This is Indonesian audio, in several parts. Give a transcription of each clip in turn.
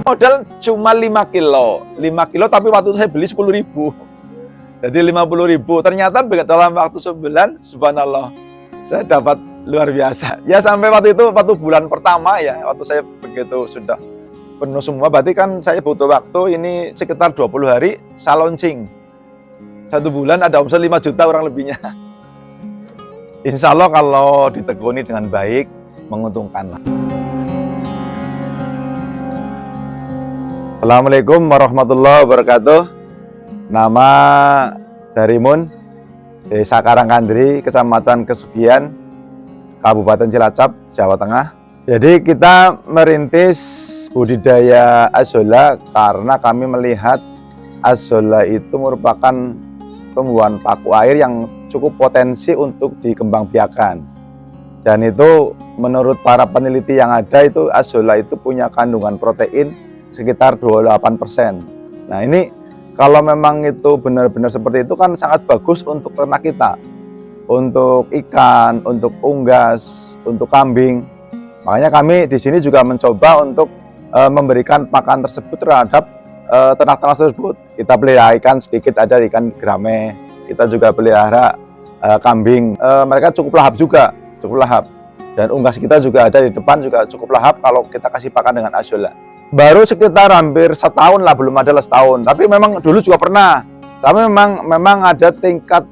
Modal cuma 5 kilo. 5 kilo tapi waktu itu saya beli 10.000. Jadi 50.000. Ternyata dalam waktu sebulan, subhanallah, saya dapat luar biasa. Ya sampai waktu itu, waktu bulan pertama ya, waktu saya begitu sudah penuh semua, berarti kan saya butuh waktu ini sekitar 20 hari, saya launching. 1 bulan ada omset 5 juta orang lebihnya. Insya Allah kalau ditekuni dengan baik, menguntungkan. Assalamualaikum warahmatullahi wabarakatuh. Nama Darimun, Desa Karangkandri, Kecamatan Kesugian, Kabupaten Cilacap, Jawa Tengah. Jadi kita merintis budidaya azolla karena kami melihat azolla itu merupakan tumbuhan paku air yang cukup potensi untuk dikembangbiakan. Dan itu menurut para peneliti yang ada, itu azolla itu punya kandungan protein sekitar 28%. Nah ini kalau memang itu benar-benar seperti itu kan sangat bagus untuk ternak kita, untuk ikan, untuk unggas, untuk kambing. Makanya kami di sini juga mencoba untuk memberikan pakan tersebut terhadap ternak-ternak tersebut. Kita pelihara ikan sedikit aja, ikan gerame. Kita juga pelihara kambing. Mereka cukup lahap juga, cukup lahap. Dan unggas kita juga ada di depan juga cukup lahap kalau kita kasih pakan dengan azolla. Baru sekitar hampir setahun lah, belum ada setahun. Tapi memang dulu juga pernah. Tapi memang ada tingkat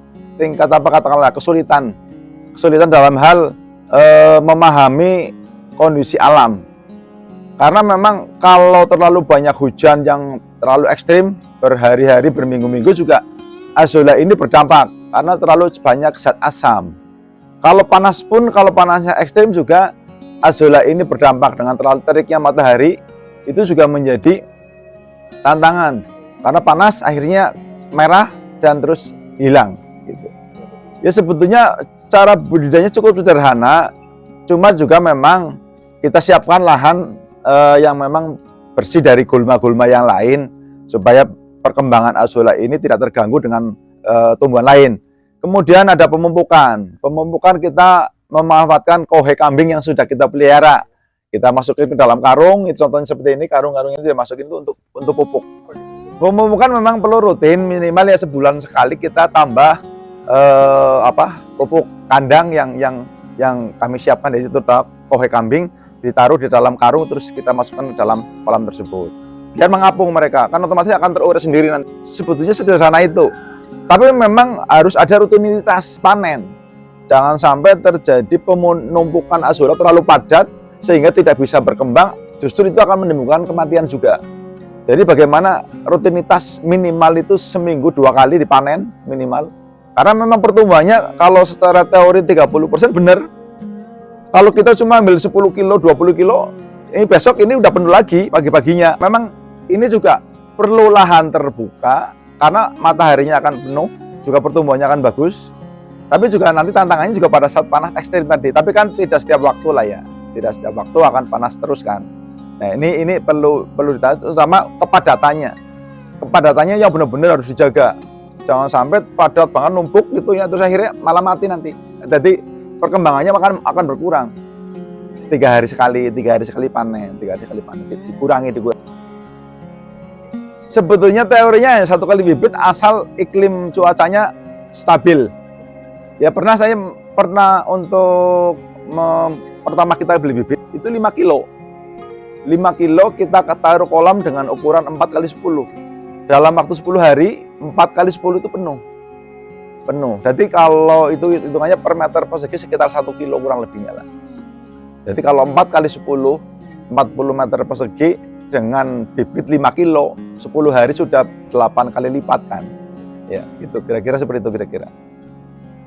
apa katakanlah kesulitan dalam hal memahami kondisi alam. Karena memang kalau terlalu banyak hujan yang terlalu ekstrim berhari-hari, berminggu-minggu juga azolla ini berdampak karena terlalu banyak zat asam. Kalau panas pun, kalau panasnya ekstrim juga azolla ini berdampak. Dengan terlalu teriknya matahari itu juga menjadi tantangan karena panas akhirnya merah dan terus hilang gitu. Ya sebetulnya cara budidayanya cukup sederhana, cuma juga memang kita siapkan lahan yang memang bersih dari gulma-gulma yang lain supaya perkembangan azolla ini tidak terganggu dengan tumbuhan lain. Kemudian ada pemupukan. Pemupukan kita memanfaatkan kohe kambing yang sudah kita pelihara. Kita masukin ke dalam karung, itu contohnya seperti ini, karung-karung ini dimasukin itu untuk pupuk. Pemupukan memang perlu rutin, minimal ya sebulan sekali kita tambah pupuk kandang yang kami siapkan di situ, kohe kambing ditaruh di dalam karung terus kita masukkan ke dalam kolam tersebut. Biar mengapung mereka, kan otomatis akan terurai sendiri nanti. Sebetulnya sederhana itu. Tapi memang harus ada rutinitas panen. Jangan sampai terjadi penumpukan azolla terlalu padat sehingga tidak bisa berkembang, justru itu akan menimbulkan kematian juga. Jadi bagaimana rutinitas minimal itu seminggu 2 kali dipanen minimal. Karena memang pertumbuhannya kalau secara teori 30% benar. Kalau kita cuma ambil 10 kilo, 20 kilo, ini besok ini udah penuh lagi pagi-paginya. Memang ini juga perlu lahan terbuka karena mataharinya akan penuh, juga pertumbuhannya akan bagus. Tapi juga nanti tantangannya juga pada saat panas ekstrim tadi. Tapi kan tidak setiap waktu lah ya. Tidak setiap waktu akan panas terus kan. Nah ini perlu ditanya, terutama kepadatannya. Kepadatannya yang benar-benar harus dijaga. Jangan sampai padat banget numpuk gitu ya, terus akhirnya malah mati nanti. Jadi perkembangannya akan berkurang. 3 hari sekali panen, dikurangi. Sebetulnya teorinya 1 kali bibit asal iklim cuacanya stabil. Ya saya pernah untuk pertama kita beli bibit itu 5 kilo. 5 kilo kita taruh kolam dengan ukuran 4x10. Dalam waktu 10 hari 4x10 itu penuh. Jadi kalau itu hitungannya per meter persegi sekitar 1 kilo kurang lebihnya lah. Jadi kalau 4x10 40 meter persegi dengan bibit 5 kilo 10 hari sudah 8 kali lipat kan. Ya gitu kira-kira seperti itu kira-kira.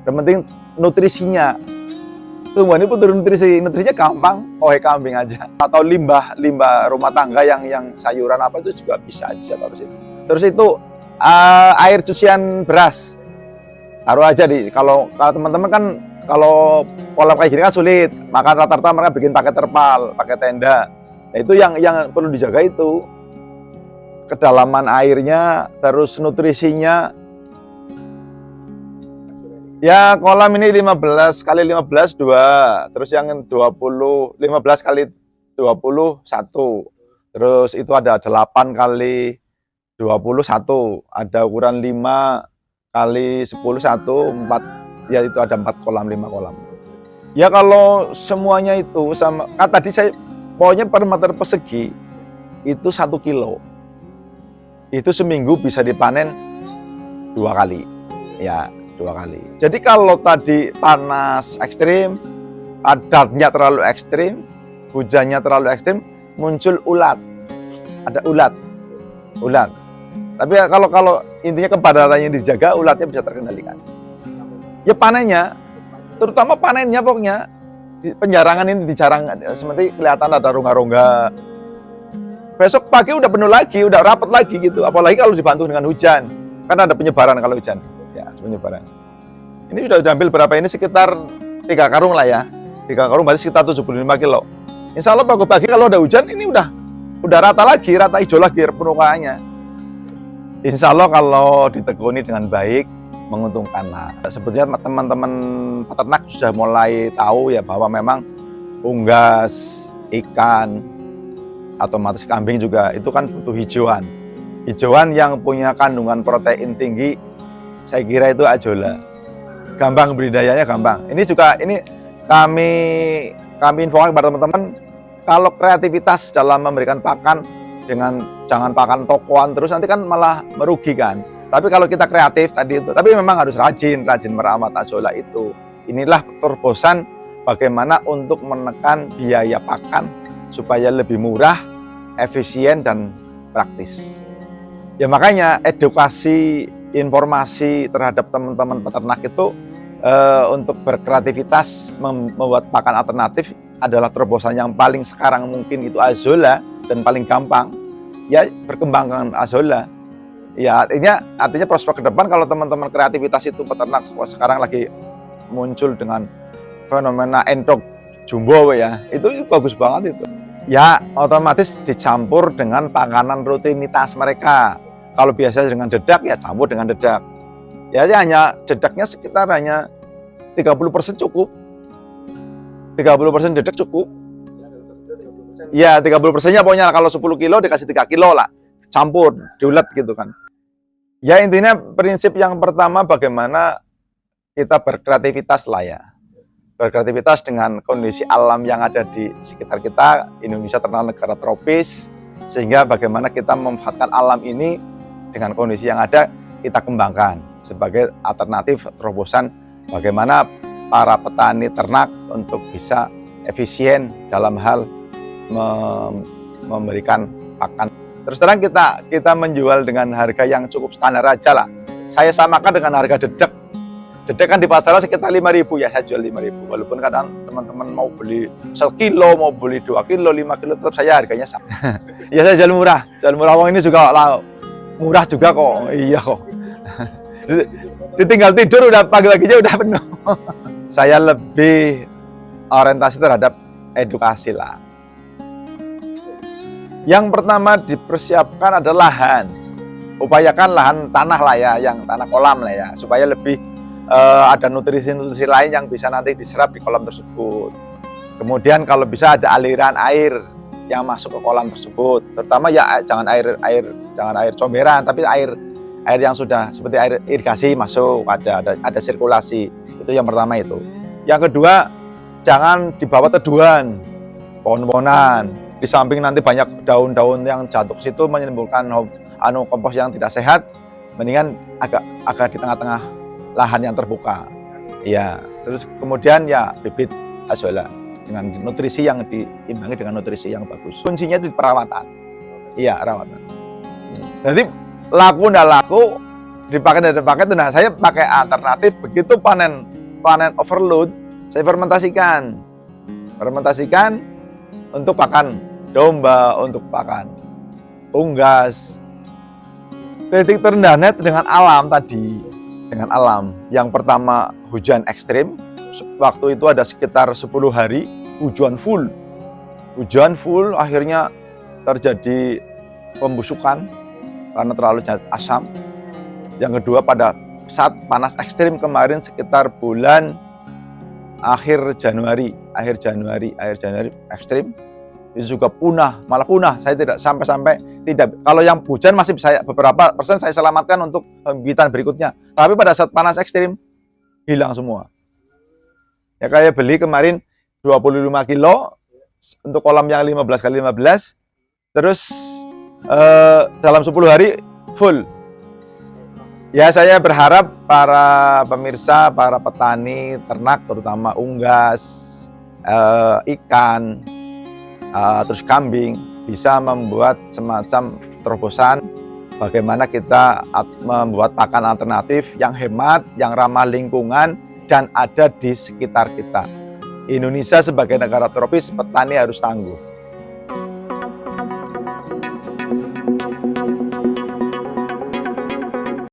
Yang penting nutrisinya. Tumbuhan ini butuh nutrisinya gampang, kohe kambing aja. Atau limbah rumah tangga yang sayuran apa itu juga bisa taruh situ. Terus itu air cucian beras. Taruh aja kalau teman-teman kan kalau kolam kayak gini kan sulit. Maka rata-rata mereka bikin pakai terpal, pakai tenda. Nah itu yang perlu dijaga itu. Kedalaman airnya, terus nutrisinya. Ya kolam ini 15 kali 15 2, terus yang 15 kali 20 1. Terus itu ada 8 kali 21, ada ukuran 5 kali 10 1, 4, ya itu ada 4 kolam, 5 kolam. Ya kalau semuanya itu sama, kan tadi saya pokoknya per meter persegi itu 1 kilo. Itu seminggu bisa dipanen 2 kali. Ya, 2 kali. Jadi kalau tadi panas ekstrim, adatnya terlalu ekstrim, hujannya terlalu ekstrim, muncul ulat. Ada ulat. Tapi kalau intinya kepadatannya dijaga, ulatnya bisa terkendalikan. Ya panennya, terutama panennya pokoknya, penjarangan ini dijarang, seperti kelihatan ada rongga-rongga. Besok pagi udah penuh lagi, udah rapat lagi gitu. Apalagi kalau dibantu dengan hujan, kan ada penyebaran kalau hujan. Ya, penyebaran. Ini sudah diambil berapa ini? Sekitar 3 karung lah ya. 3 karung berarti sekitar 75 kilo. Insya Allah pagi-pagi kalau ada hujan ini udah rata lagi, rata hijau lagi permukaannya. Insya Allah kalau ditekuni dengan baik, menguntungkanlah. Sebetulnya teman-teman peternak sudah mulai tahu ya bahwa memang unggas, ikan, otomatis kambing juga itu kan butuh hijauan. Hijauan yang punya kandungan protein tinggi, saya kira itu ajola. Gampang budidayanya, gampang. Ini juga kami infokan kepada teman-teman, kalau kreativitas dalam memberikan pakan dengan jangan pakan tokoan terus nanti kan malah merugikan. Tapi kalau kita kreatif tadi itu, tapi memang harus rajin merawat azolla itu. Inilah terobosan bagaimana untuk menekan biaya pakan supaya lebih murah, efisien dan praktis. Ya makanya edukasi informasi terhadap teman-teman peternak itu untuk berkreativitas membuat pakan alternatif adalah terobosan yang paling sekarang mungkin itu azolla dan paling gampang. Ya berkembangkan azolla. Ya artinya prospek ke depan kalau teman-teman kreativitas itu peternak sekarang lagi muncul dengan fenomena endog jumbo ya. Itu bagus banget itu. Ya otomatis dicampur dengan panganan rutinitas mereka. Kalau biasa dengan dedak ya campur dengan dedak. Ya hanya dedaknya sekitar hanya 30% cukup. 30% dedak cukup. Ya 30%-nya pokoknya kalau 10 kilo dikasih 3 kilo lah. Campur, diulet gitu kan. Ya intinya prinsip yang pertama bagaimana kita berkreativitas lah ya. Berkreativitas dengan kondisi alam yang ada di sekitar kita. Indonesia terkenal negara tropis. Sehingga bagaimana kita memanfaatkan alam ini dengan kondisi yang ada kita kembangkan. Sebagai alternatif terobosan bagaimana para petani ternak untuk bisa efisien dalam hal memberikan pakan. Terus terang kita menjual dengan harga yang cukup standar aja lah. Saya samakan dengan harga dedek. Dedek kan di pasaran sekitar 5.000 ya, saya jual 5.000. Walaupun kadang teman-teman mau beli 1 kilo, mau beli 2 kilo, 5 kilo, tetap saya harganya sama. Ya saya jual murah. Jual murah, uang ini juga lah, murah juga kok. Iya kok. Ditinggal tidur udah pagi-paginya udah penuh. Saya lebih orientasi terhadap edukasi lah. Yang pertama dipersiapkan adalah lahan. Upayakan lahan tanah lah ya, yang tanah kolam lah ya, supaya lebih ada nutrisi-nutrisi lain yang bisa nanti diserap di kolam tersebut. Kemudian kalau bisa ada aliran air yang masuk ke kolam tersebut, terutama ya jangan air comberan, tapi air yang sudah seperti air irigasi masuk, ada sirkulasi. Itu yang pertama itu. Yang kedua, jangan dibawa teduhan, pohon-pohonan. Di samping nanti banyak daun-daun yang jatuh ke situ menimbulkan kompos yang tidak sehat, mendingan agak di tengah-tengah lahan yang terbuka. Ya, terus kemudian ya bibit azolla dengan nutrisi yang diimbangi dengan nutrisi yang bagus. Kuncinya itu di perawatan. Iya, perawatan. Jadi laku ndak laku, dipakai dan dipakai itu. Nah, saya pakai alternatif begitu panen overload, saya fermentasikan untuk pakan domba, untuk pakan unggas. Titik terendahnya dengan alam tadi, dengan alam. Yang pertama hujan ekstrim, waktu itu ada sekitar 10 hari hujan full, akhirnya terjadi pembusukan karena terlalu asam. Yang kedua pada saat panas ekstrim kemarin sekitar bulan akhir Januari ekstrim. itu juga punah, malah punah. Saya tidak sampai tidak. Kalau yang hujan masih saya beberapa persen saya selamatkan untuk pembibitan berikutnya. Tapi pada saat panas ekstrim hilang semua. Ya kayak beli kemarin 25 kilo untuk kolam yang 15 kali 15, terus dalam 10 hari full. Ya saya berharap para pemirsa, para petani ternak terutama unggas, ikan, terus kambing bisa membuat semacam terobosan bagaimana kita membuat pakan alternatif yang hemat, yang ramah lingkungan dan ada di sekitar kita. Indonesia sebagai negara tropis, petani harus tangguh.